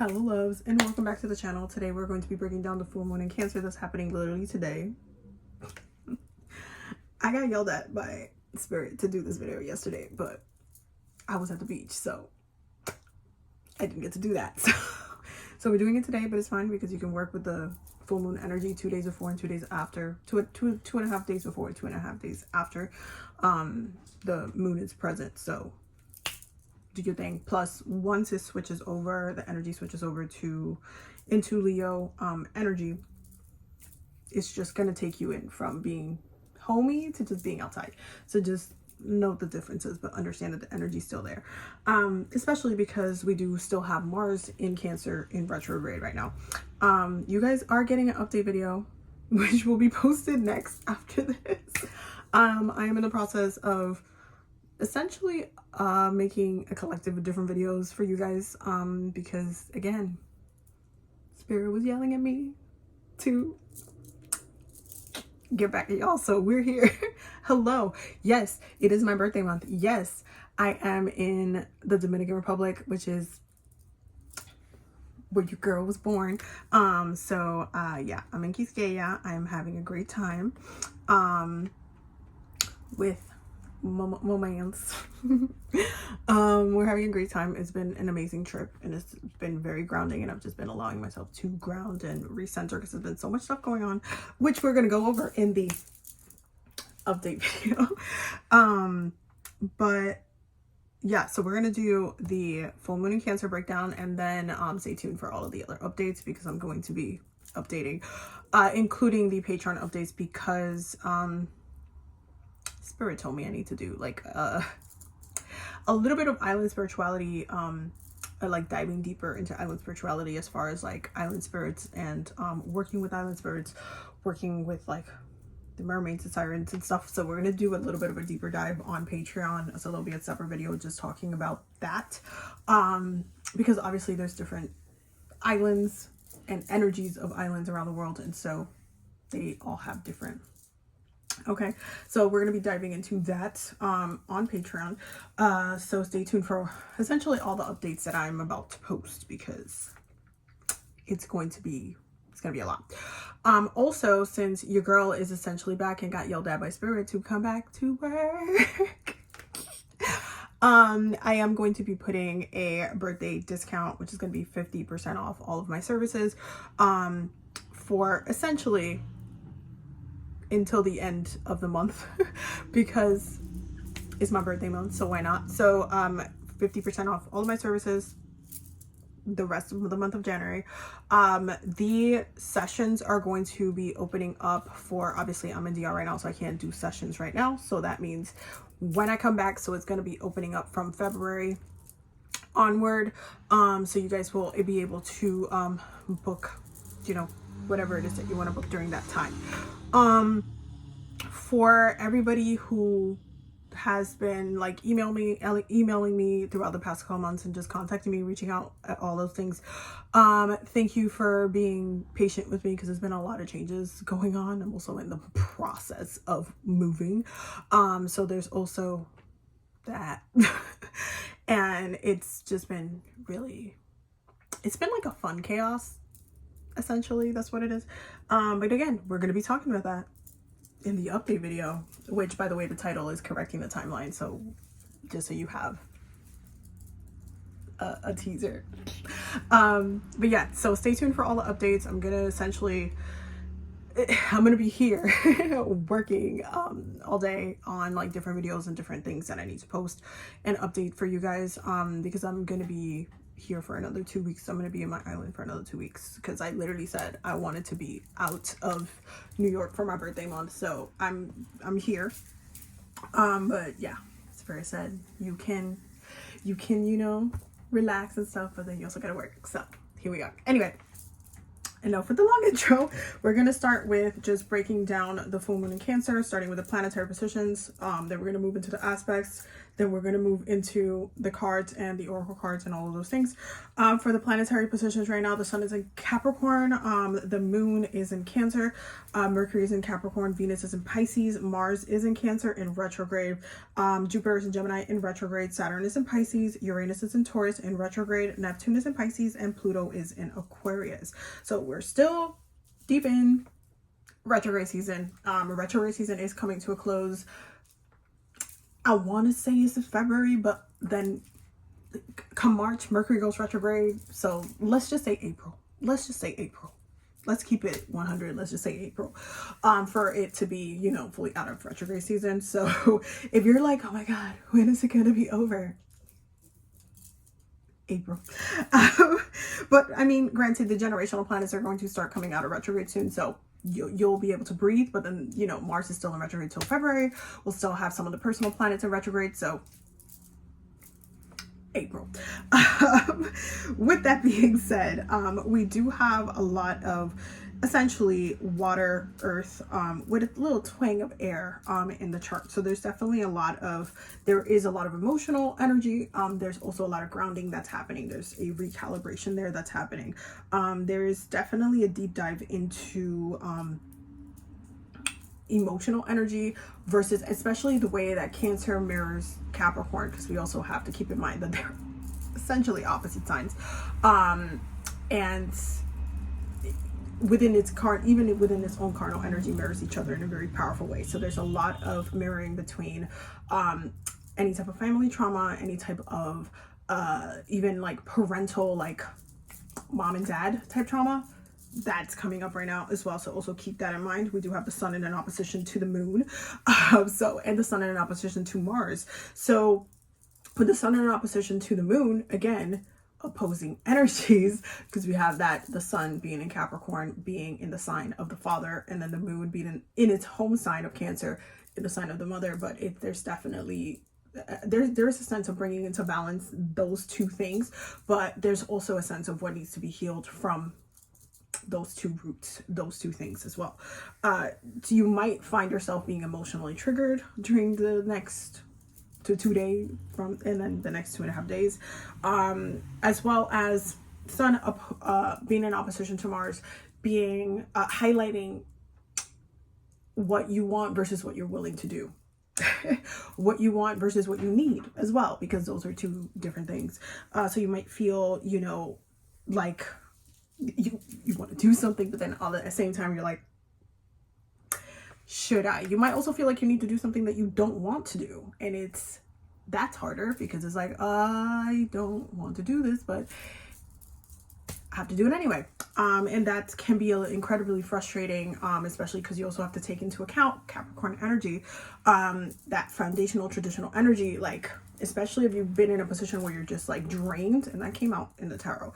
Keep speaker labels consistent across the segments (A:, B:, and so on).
A: Hello loves, and welcome back to the channel. Today we're going to be breaking down the full moon in Cancer that's happening literally today. I got yelled at by Spirit to do this video yesterday, but I was at the beach, so I didn't get to do that. So we're doing it today, but it's fine because you can work with the full moon energy 2 days before and 2 days after, two and a half days before and 2.5 days after the moon is present. So do your thing. Plus, once it switches over, the energy switches over into Leo energy, it's just gonna take you in from being homey to just being outside. So just note the differences, but understand that the energy's still there, especially because we do still have Mars in Cancer in retrograde right now. You guys are getting an update video which will be posted next after this. I am in the process of essentially making a collective of different videos for you guys, because again, Spirit was yelling at me to get back at y'all, so we're here. Hello. Yes, it is my birthday month. Yes, I am in the Dominican Republic, which is where your girl was born. Yeah, I'm in Quisqueya. I'm having a great time with moments. We're having a great time. It's been an amazing trip and it's been very grounding, and I've just been allowing myself to ground and recenter because there's been so much stuff going on, which we're going to go over in the update video. But yeah, so we're going to do the full moon in Cancer breakdown, and then stay tuned for all of the other updates because I'm going to be updating, including the Patreon updates, because Spirit told me I need to do like a little bit of island spirituality, like diving deeper into island spirituality as far as like island spirits and working with island spirits, working with like the mermaids and sirens and stuff. So we're gonna do a little bit of a deeper dive on Patreon, so there'll be a separate video just talking about that, because obviously there's different islands and energies of islands around the world, and so they all have different. Okay, so we're going to be diving into that on Patreon, so stay tuned for essentially all the updates that I'm about to post, because it's going to be a lot. Also, since your girl is essentially back and got yelled at by Spirit to come back to work, I am going to be putting a birthday discount, which is going to be 50% off all of my services, for essentially until the end of the month, because it's my birthday month, so why not? So 50% off all of my services the rest of the month of January. The sessions are going to be opening up for, obviously I'm in DR right now, so I can't do sessions right now, so that means when I come back, so it's going to be opening up from February onward, so you guys will be able to book, you know, whatever it is that you want to book during that time. For everybody who has been like emailing me throughout the past couple months and just contacting me, reaching out at all those things, thank you for being patient with me, because there's been a lot of changes going on. I'm also in the process of moving, so there's also that. And it's just been really, it's been like a fun chaos. Essentially, that's what it is. But again, we're going to be talking about that in the update video, which, by the way, the title is correcting the timeline, so just so you have a teaser. But yeah, so stay tuned for all the updates. I'm gonna be here working all day on like different videos and different things that I need to post and update for you guys, because I'm gonna be here for another 2 weeks. I'm gonna be in my island for another 2 weeks, because I literally said I wanted to be out of New York for my birthday month, so I'm here. But yeah, Spirit said you can you know, relax and stuff, but then you also gotta work, so here we are. Anyway, enough with the long intro. We're going to start with just breaking down the full moon in Cancer, starting with the planetary positions. Then we're going to move into the aspects, then we're going to move into the cards and the oracle cards and all of those things. For the planetary positions right now, the sun is in Capricorn, the moon is in Cancer, Mercury is in Capricorn, Venus is in Pisces, Mars is in Cancer in retrograde, Jupiter is in Gemini in retrograde, Saturn is in Pisces, Uranus is in Taurus in retrograde, Neptune is in Pisces, and Pluto is in Aquarius. So we're still deep in retrograde season. Retrograde season is coming to a close. I want to say it's in February, but then come March, Mercury goes retrograde. So let's just say April. Let's just say April. Let's keep it 100. Let's just say April, for it to be, you know, fully out of retrograde season. So if you're like, oh my God, when is it going to be over? April. But I mean, granted, the generational planets are going to start coming out of retrograde soon. So you'll be able to breathe, but then, you know, Mars is still in retrograde till February. We'll still have some of the personal planets in retrograde. So April. With that being said, we do have a lot of essentially water, earth, with a little twang of air in the chart. So there's definitely there is a lot of emotional energy. There's also a lot of grounding that's happening. There's a recalibration there that's happening. There is definitely a deep dive into emotional energy versus especially the way that Cancer mirrors Capricorn, because we also have to keep in mind that they're essentially opposite signs. And within its even within its own carnal energy mirrors each other in a very powerful way. So there's a lot of mirroring between any type of family trauma, any type of even like parental, like mom and dad type trauma that's coming up right now as well. So also keep that in mind. We do have the sun in an opposition to the moon, and the sun in an opposition to Mars. So with the sun in an opposition to the moon, again, opposing energies, because we have the sun being in Capricorn, being in the sign of the father, and then the moon being in its home sign of Cancer, in the sign of the mother. But there's definitely there's a sense of bringing into balance those two things, but there's also a sense of what needs to be healed from those two roots, those two things as well. So you might find yourself being emotionally triggered during the next 2 days and then the next 2.5 days, as well as sun being in opposition to Mars, being highlighting what you want versus what you're willing to do. What you want versus what you need as well, because those are two different things. So you might feel, you know, like you want to do something, but then all at the same time you're like, should I? You might also feel like you need to do something that you don't want to do, and that's harder because it's like, I don't want to do this, but I have to do it anyway. And that can be incredibly frustrating, especially because you also have to take into account Capricorn energy, that foundational traditional energy, like especially if you've been in a position where you're just like drained, and that came out in the tarot,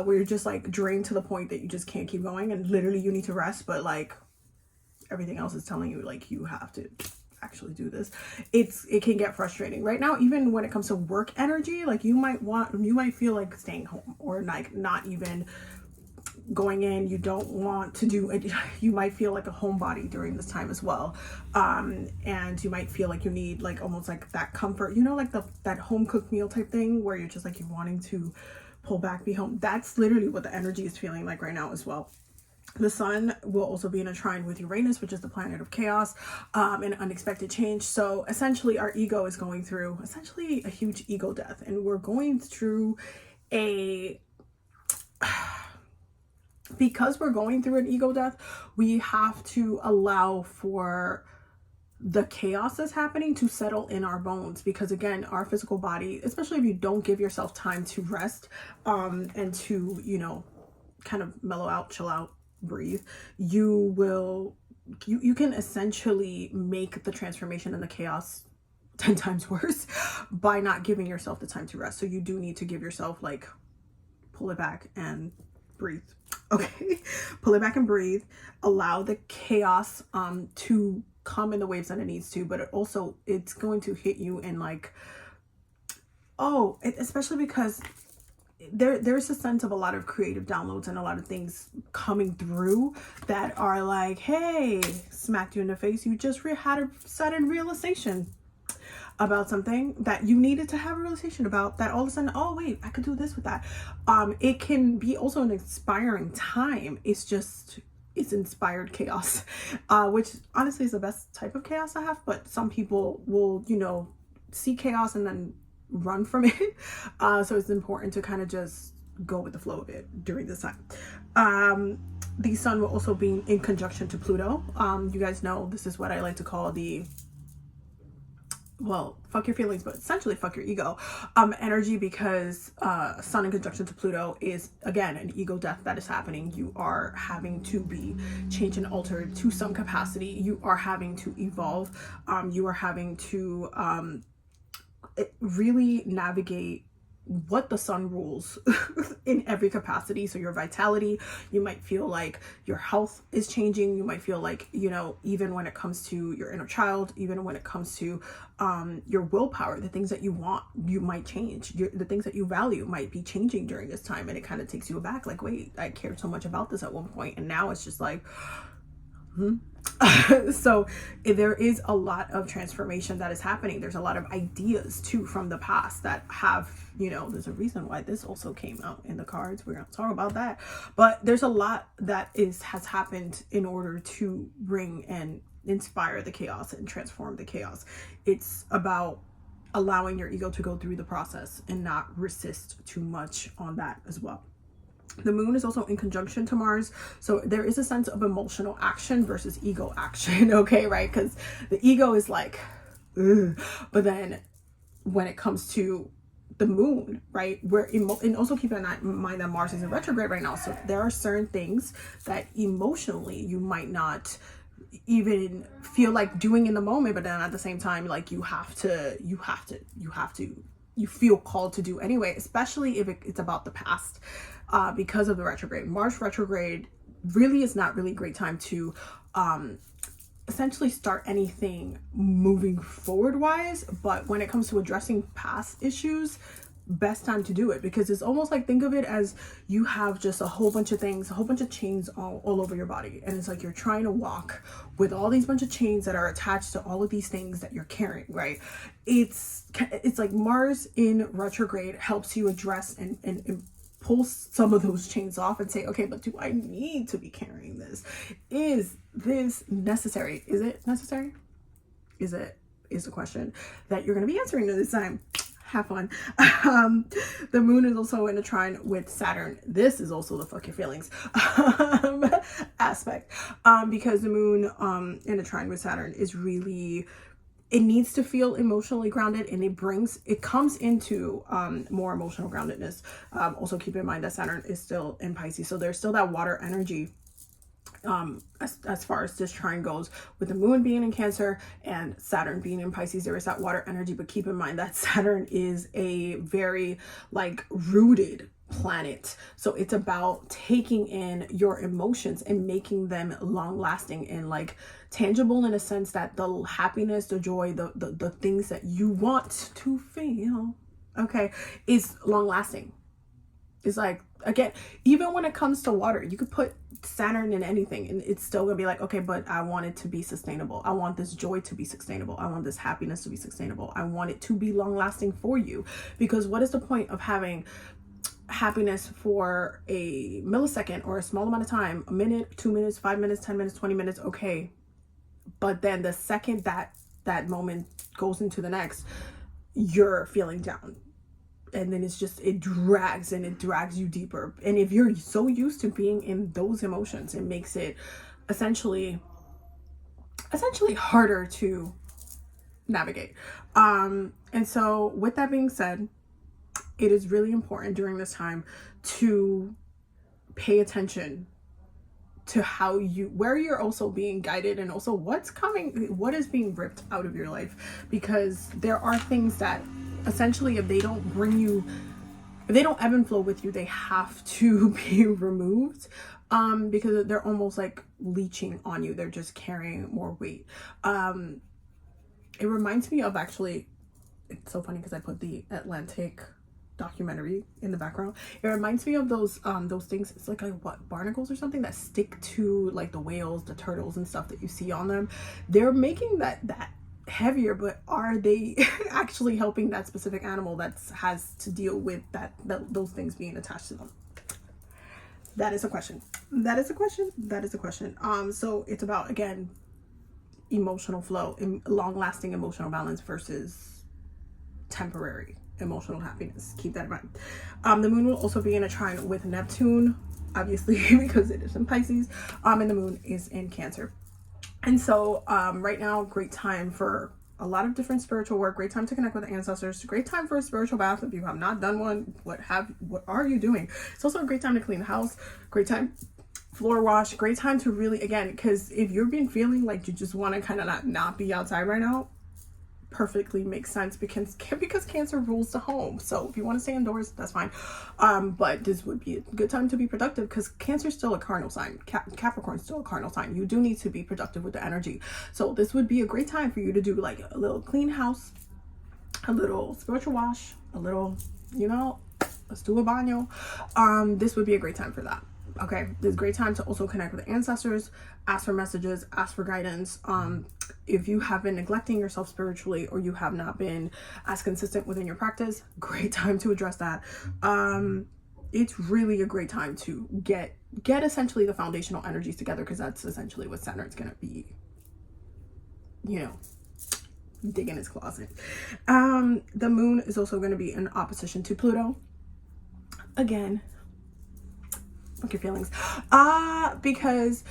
A: where you're just like drained to the point that you just can't keep going and literally you need to rest, but like everything else is telling you like you have to actually do this. It can get frustrating right now, even when it comes to work energy. Like you might feel like staying home or like not even going in. You don't want to do it. You might feel like a homebody during this time as well, and you might feel like you need like almost like that comfort, you know, like that home cooked meal type thing where you're just like you're wanting to pull back, be home. That's literally what the energy is feeling like right now as well. The sun will also be in a trine with Uranus, which is the planet of chaos, and unexpected change. So essentially our ego is going through essentially a huge ego death, and we're going through because we're going through an ego death, we have to allow for the chaos that's happening to settle in our bones, because again, our physical body, especially if you don't give yourself time to rest, and to, you know, kind of mellow out, chill out, breathe, you can essentially make the transformation and the chaos 10 times worse by not giving yourself the time to rest. So you do need to give yourself, like, pull it back and breathe. Okay, pull it back and breathe. Allow the chaos to come in the waves that it needs to, but it's going to hit you in like, especially because there's a sense of a lot of creative downloads and a lot of things coming through that are like, hey, smacked you in the face, you just had a sudden realization. about something that you needed to have a realization about, that all of a sudden, oh wait, I could do this with that. It can be also an inspiring time. It's inspired chaos, which honestly is the best type of chaos I have. But some people will, see chaos and then run from it. So it's important to kind of just go with the flow of it during this time. The sun will also be in conjunction to Pluto. You guys know this is what I like to call fuck your feelings, but essentially fuck your ego energy, because sun in conjunction to Pluto is, again, an ego death that is happening. You are having to be changed and altered to some capacity. You are having to evolve. You are having to really navigate what the sun rules in every capacity. So your vitality, you might feel like your health is changing. You might feel like, even when it comes to your inner child, even when it comes to your willpower, the things that you want, you might change. The things that you value might be changing during this time. And it kind of takes you aback, like, wait, I cared so much about this at one point, and now it's just like, so there is a lot of transformation that is happening. There's a lot of ideas too from the past that have, there's a reason why this also came out in the cards. We're going to talk about that, but there's a lot that has happened in order to bring and inspire the chaos and transform the chaos. It's about allowing your ego to go through the process and not resist too much on that as well. The moon is also in conjunction to Mars. So there is a sense of emotional action versus ego action. Okay, right? Because the ego is like, ugh. But then when it comes to the moon, right? And also keep in mind that Mars is in retrograde right now. So there are certain things that emotionally you might not even feel like doing in the moment, but then at the same time, like you feel called to do anyway, especially if it's about the past. Because of the retrograde. Mars retrograde really is not really a great time to essentially start anything moving forward wise, but when it comes to addressing past issues, best time to do it, because it's almost like, think of it as you have just a whole bunch of things, a whole bunch of chains all over your body, and it's like you're trying to walk with all these bunch of chains that are attached to all of these things that you're carrying, right? It's like Mars in retrograde helps you address and pull some of those chains off and say, okay, but do I need to be carrying this? Is this necessary? Is it necessary? Is the question that you're going to be answering this time. Have fun. The moon is also in a trine with Saturn. This is also the fuck your feelings aspect, because the moon in a trine with Saturn is really, it needs to feel emotionally grounded, and it comes into more emotional groundedness. Also keep in mind that Saturn is still in Pisces, so there's still that water energy as far as this trine goes, with the moon being in Cancer and Saturn being in Pisces. There is that water energy, but keep in mind that Saturn is a very rooted planet, so it's about taking in your emotions and making them long lasting and tangible, in a sense that the happiness, the joy, the things that you want to feel, okay, is long lasting. It's like, again, even when it comes to water, you could put Saturn in anything and it's still gonna be like, okay, but I want it to be sustainable. I want this joy to be sustainable. I want this happiness to be sustainable. I want it to be long lasting for you, because what is the point of having happiness for a millisecond or a small amount of time, a minute, 2 minutes, 5 minutes, 10 minutes, 20 minutes, okay, but then the second that moment goes into the next, you're feeling down, and then it drags you deeper. And if you're so used to being in those emotions, it makes it essentially harder to navigate. And so with that being said, it is really important during this time to pay attention to where you're also being guided, and also what is being ripped out of your life, because there are things that essentially, if they don't ebb and flow with you, they have to be removed, because they're almost like leeching on you. They're just carrying more weight. It reminds me of, actually, it's so funny because I put the Atlantic documentary in the background. It reminds me of those things, it's like barnacles or something that stick to the whales, the turtles and stuff that you see on them. They're making that heavier, but are they actually helping that specific animal that has to deal with those things being attached to them? That is a question. That is a question. That is a question. So it's about, again, emotional flow and long-lasting emotional balance versus temporary emotional happiness. Keep that in mind. The moon will also be in a trine with Neptune, obviously, because it is in Pisces, and the moon is in Cancer. And so right now, great time for a lot of different spiritual work, great time to connect with the ancestors, great time for a spiritual bath. If you have not done one, what are you doing? It's also a great time to clean the house, great time floor wash, great time to really, again, because if you've been feeling like you just want to kind of not be outside right now, perfectly makes sense because Cancer rules the home. So if you want to stay indoors, that's fine. But this would be a good time to be productive because Cancer is still a cardinal sign. Capricorn is still a cardinal sign. You do need to be productive with the energy. So this would be a great time for you to do like a little clean house, a little spiritual wash, a little, let's do a baño. This would be a great time for that. Okay, this is a great time to also connect with the ancestors, ask for messages, ask for guidance. If you have been neglecting yourself spiritually or you have not been as consistent within your practice, great time to address that. It's really a great time to get essentially the foundational energies together, because that's essentially what Saturn's gonna be, digging his closet. The moon is also going to be in opposition to Pluto. Again, fuck your feelings. Because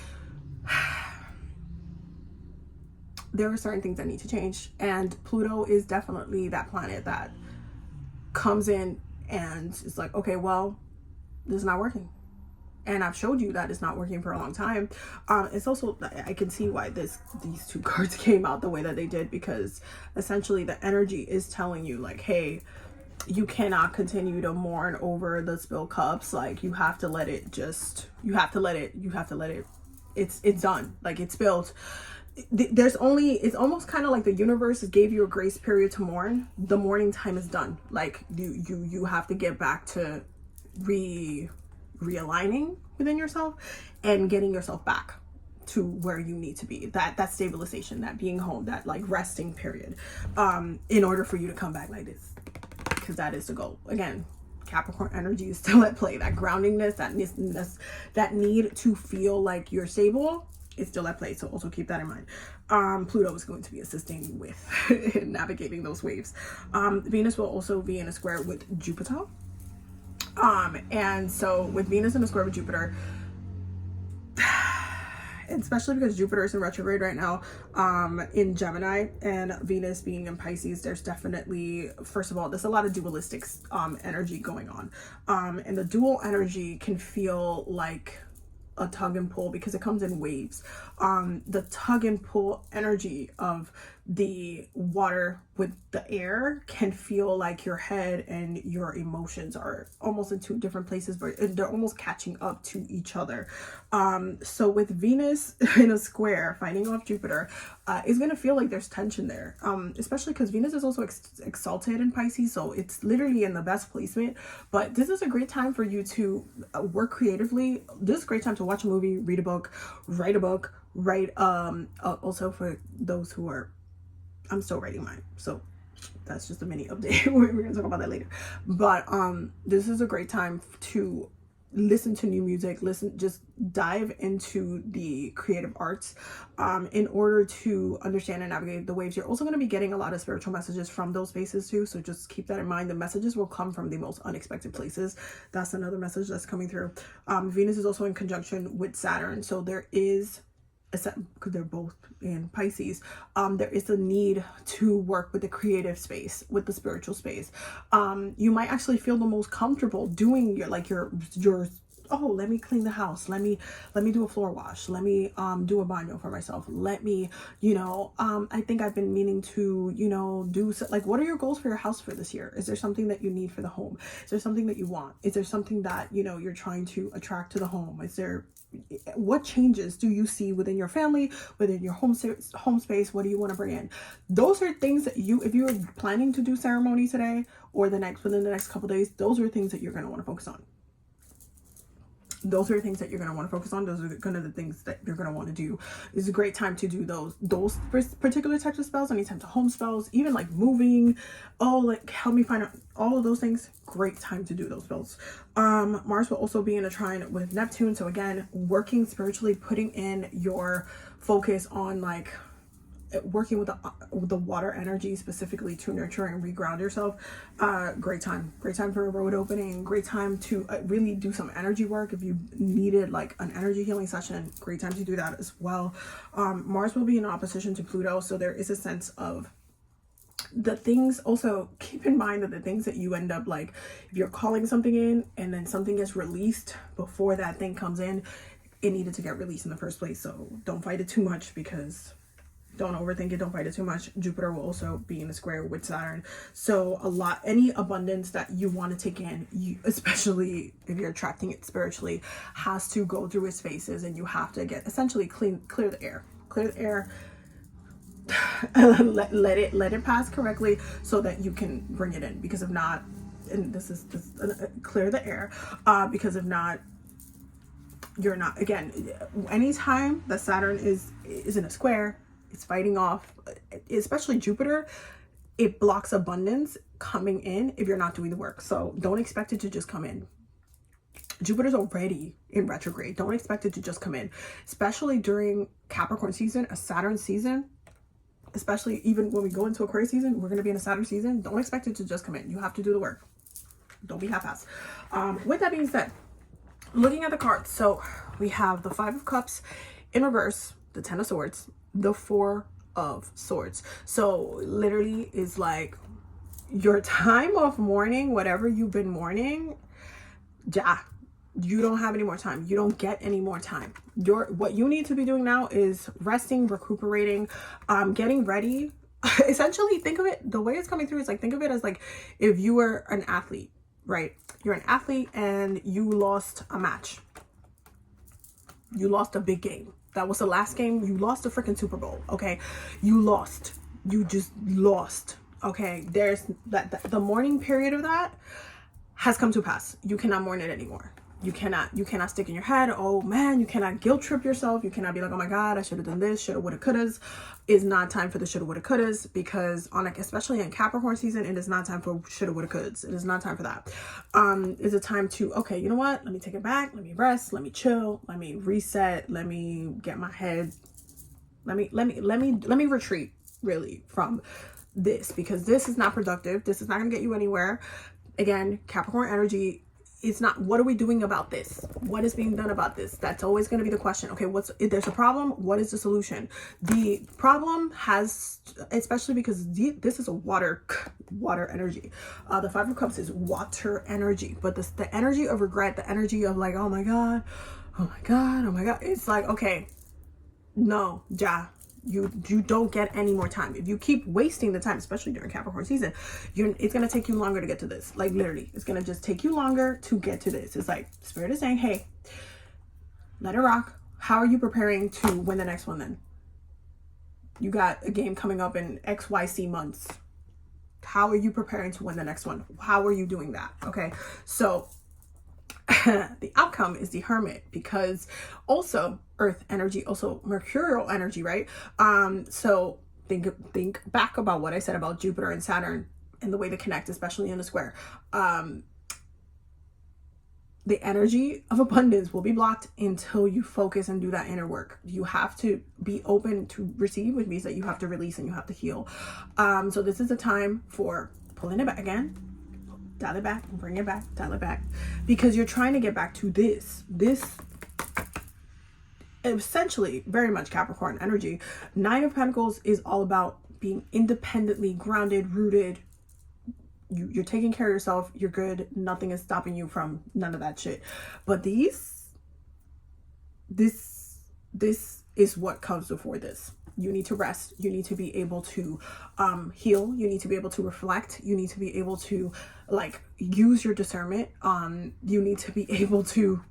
A: there are certain things that need to change, and Pluto is definitely that planet that comes in and it's like, okay, well, this is not working. And I've showed you that it's not working for a long time. It's also, I can see why these two cards came out the way that they did, because essentially the energy is telling you like, hey, you cannot continue to mourn over the spilled cups. Like, you have to let it it's done. Like, it's spilled. It's almost kind of like the universe gave you a grace period to mourn. The mourning time is done. Like, you have to get back to realigning within yourself and getting yourself back to where you need to be, that stabilization, that being home, that like resting period, in order for you to come back like this, because that is the goal. Again, Capricorn energy is still at play. That groundingness, that need to feel like you're stable is still at play. So also keep that in mind. Pluto is going to be assisting with navigating those waves. Venus will also be in a square with Jupiter. And so with Venus in a square with Jupiter, especially because Jupiter is in retrograde right now, in Gemini, and Venus being in Pisces, there's definitely, first of all, there's a lot of dualistic energy going on. And the dual energy can feel like a tug and pull because it comes in waves. The tug and pull energy of the water with the air can feel like your head and your emotions are almost in two different places, but they're almost catching up to each other. So with Venus in a square fighting off Jupiter, it's going to feel like there's tension there, especially because Venus is also exalted in Pisces, so it's literally in the best placement. But this is a great time for you to work creatively. This is a great time to watch a movie, read a book, write a book, also for those who are, I'm still writing mine, so that's just a mini update. We're gonna talk about that later. But this is a great time to listen to new music, just dive into the creative arts, in order to understand and navigate the waves. You're also going to be getting a lot of spiritual messages from those spaces too, so just keep that in mind. The messages will come from the most unexpected places. That's another message that's coming through. Venus is also in conjunction with Saturn, so there is, because they're both in Pisces, there is a need to work with the creative space, with the spiritual space. You might actually feel the most comfortable doing your oh, let me clean the house, let me do a floor wash, let me do a baño for myself, let me, I think I've been meaning to, do like, what are your goals for your house for this year? Is there something that you need for the home? Is there something that you want? Is there something that you're trying to attract to the home? What changes do you see within your family, within your home space? What do you want to bring in? Those are things that if you're planning to do ceremony today or within the next couple days, those are things that you're going to want to focus on. those are the things that you're going to want to focus on. Those are kind of the things that you're going to want to do. It's a great time to do those particular types of spells. Anytime to home spells, even like moving, like help me find out, all of those things. Great time to do those spells. Mars will also be in a trine with Neptune. So again, working spiritually, putting in your focus on like working with the water energy specifically to nurture and reground yourself. Great time for a road opening. Great time to really do some energy work. If you needed like an energy healing session, great time to do that as well. Mars will be in opposition to Pluto, so there is a sense of the things. Also keep in mind that the things that you end up like, if you're calling something in and then something gets released before that thing comes in, it needed to get released in the first place. So don't fight it too much, because don't overthink it. Don't fight it too much. Jupiter will also be in a square with Saturn. So any abundance that you want to take in, especially if you're attracting it spiritually, has to go through its phases, and you have to get essentially clear the air. let it pass correctly so that you can bring it in, because if not, and this is clear the air, because if not, you're not, again, anytime that Saturn is in a square, it's fighting off, especially Jupiter, it blocks abundance coming in if you're not doing the work. So don't expect it to just come in. Jupiter's already in retrograde. Don't expect it to just come in, especially during Capricorn season, a Saturn season, especially even when we go into Aquarius season, we're going to be in a Saturn season. Don't expect it to just come in. You have to do the work. Don't be half-assed. With that being said, looking at the cards, so we have the Five of Cups in reverse, the Ten of Swords, the Four of Swords. So literally is like your time of mourning, whatever you've been mourning, you don't have any more time. You don't get any more time. What you need to be doing now is resting, recuperating, getting ready. Essentially, think of it, the way it's coming through is like, think of it as like if you were an athlete, right? You're an athlete and you lost a match. You lost a big game. That was the last game. You lost the freaking Super Bowl. Okay. You lost. You just lost. Okay. There's the mourning period of that has come to pass. You cannot mourn it anymore. You cannot stick in your head, oh man, you cannot guilt trip yourself. You cannot be like, oh my God, I should have done this, shoulda, woulda, couldas. It's not time for the shoulda, woulda, couldas, because especially in Capricorn season, it is not time for shoulda, woulda, couldas. It is not time for that. It's a time to, okay, you know what? Let me take it back. Let me rest. Let me chill. Let me reset. Let me get my head. Let me retreat really from this, because this is not productive. This is not going to get you anywhere. Again, Capricorn energy. It's not, what are we doing about this? What is being done about this? That's always going to be the question. Okay, if there's a problem, what is the solution? The problem has, especially because this is a water energy. The Five of Cups is water energy, but the energy of regret, the energy of like, oh my God, oh my God, oh my God. It's like, okay, no, you don't get any more time. If you keep wasting the time, especially during Capricorn season, it's going to take you longer to get to this. Like literally, it's going to just take you longer to get to this. It's like Spirit is saying, hey, let it rock. How are you preparing to win the next one then? You got a game coming up in XYZ months. How are you preparing to win the next one? How are you doing that? Okay. So the outcome is the Hermit, because also Earth energy, also Mercurial energy, right? So think back about what I said about Jupiter and Saturn and the way they connect, especially in the square. The energy of abundance will be blocked until you focus and do that inner work. You have to be open to receive, which means that you have to release and you have to heal. So this is a time for pulling it back again. Dial it back, bring it back, dial it back, because you're trying to get back to this essentially very much Capricorn energy. Nine of Pentacles is all about being independently grounded, rooted. You're taking care of yourself. You're good. Nothing is stopping you from none of that shit. But this is what comes before this. You need to rest. You need to be able to heal. You need to be able to reflect. You need to be able to like use your discernment. You need to be able to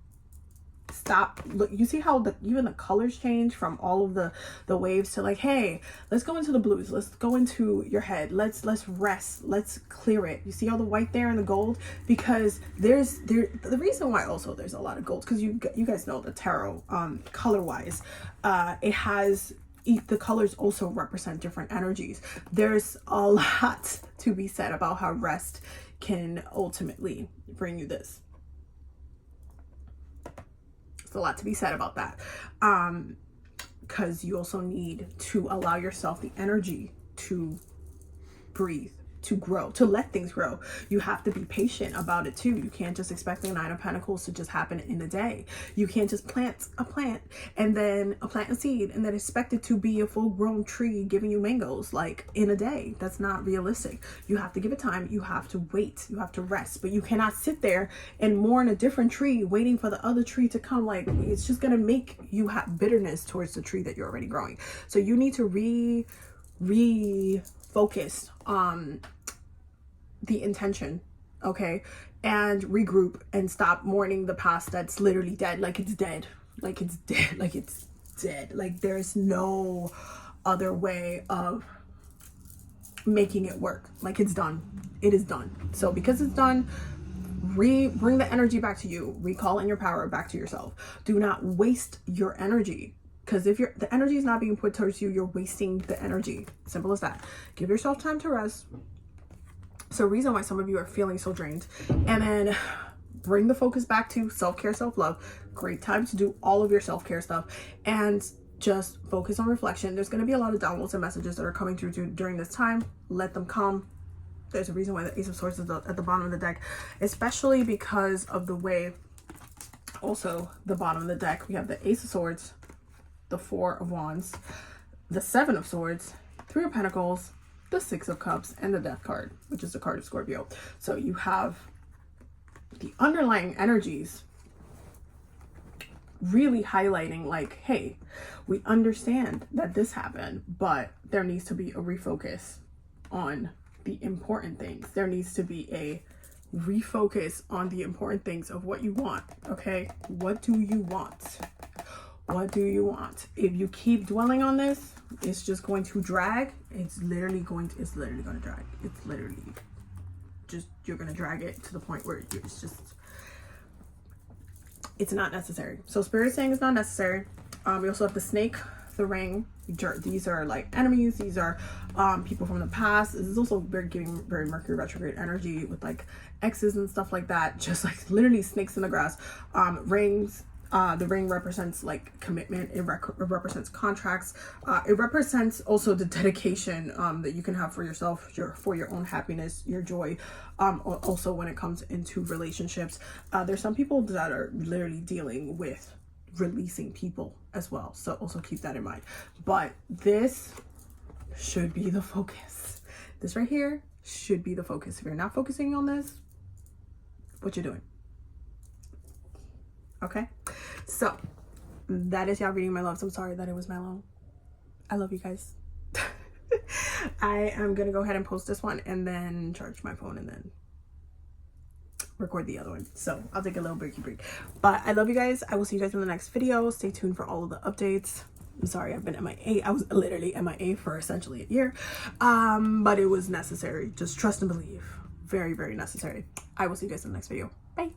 A: Stop. Look, you see how even the colors change from all of the waves to like, hey, let's go into the blues, let's go into your head, let's rest, let's clear it. You see all the white there and the gold, because the reason why also there's a lot of gold, because you guys know the tarot, color wise, it has, the colors also represent different energies. There's a lot to be said about how rest can ultimately bring you this. A lot to be said about that, because you also need to allow yourself the energy to breathe, to grow, to let things grow. You have to be patient about it too. You can't just expect the Nine of Pentacles to just happen in a day. You can't just plant a plant and then plant a seed and then expect it to be a full grown tree giving you mangoes like in a day. That's not realistic. You have to give it time. You have to wait. You have to rest, but you cannot sit there and mourn a different tree waiting for the other tree to come. Like, it's just going to make you have bitterness towards the tree that you're already growing. So you need to refocus on the intention, okay, and regroup and stop mourning the past that's literally dead. Like it's dead, like it's dead, like it's dead. Like there's no other way of making it work. Like it's done. It is done. So because it's done, bring the energy back to you. Recall in your power back to yourself. Do not waste your energy. Because if the energy is not being put towards you, you're wasting the energy. Simple as that. Give yourself time to rest. So reason why some of you are feeling so drained, and then bring the focus back to self-care, self-love. Great time to do all of your self-care stuff, and just focus on reflection. There's going to be a lot of downloads and messages that are coming through during this time. Let them come. There's a reason why the Ace of Swords is at the bottom of the deck, especially because of the way also the bottom of the deck, we have the Ace of Swords, the Four of Wands, the Seven of Swords, Three of Pentacles, the Six of Cups, and the Death card, which is the card of Scorpio. So you have the underlying energies really highlighting like, hey, we understand that this happened, but there needs to be a refocus on the important things. There needs to be a refocus on the important things of what you want, okay? What do you want? What do you want? If you keep dwelling on this, it's just going to drag. It's literally going to drag. It's literally just, you're going to drag it to the point where it's just, it's not necessary. So Spirit is saying it's not necessary. We also have the Snake, the Ring. These are like enemies. These are people from the past. This is also giving very Mercury retrograde energy with like exes and stuff like that. Just like literally snakes in the grass. Rings. The ring represents like commitment. It represents contracts. It represents also the dedication that you can have for yourself, for your own happiness, your joy. Also when it comes into relationships, there's some people that are literally dealing with releasing people as well. So also keep that in mind. But this should be the focus. This right here should be the focus. If you're not focusing on this, what you doing? Okay, so that is y'all reading, my loves. I'm sorry that it was my long. I love you guys. I am gonna go ahead and post this one and then charge my phone and then record the other one. So I'll take a little break. But I love you guys. I will see you guys in the next video. Stay tuned for all of the updates. I'm sorry I've been MIA. I was literally MIA for essentially a year, but it was necessary. Just trust and believe. Very, very necessary. I will see you guys in the next video. Bye.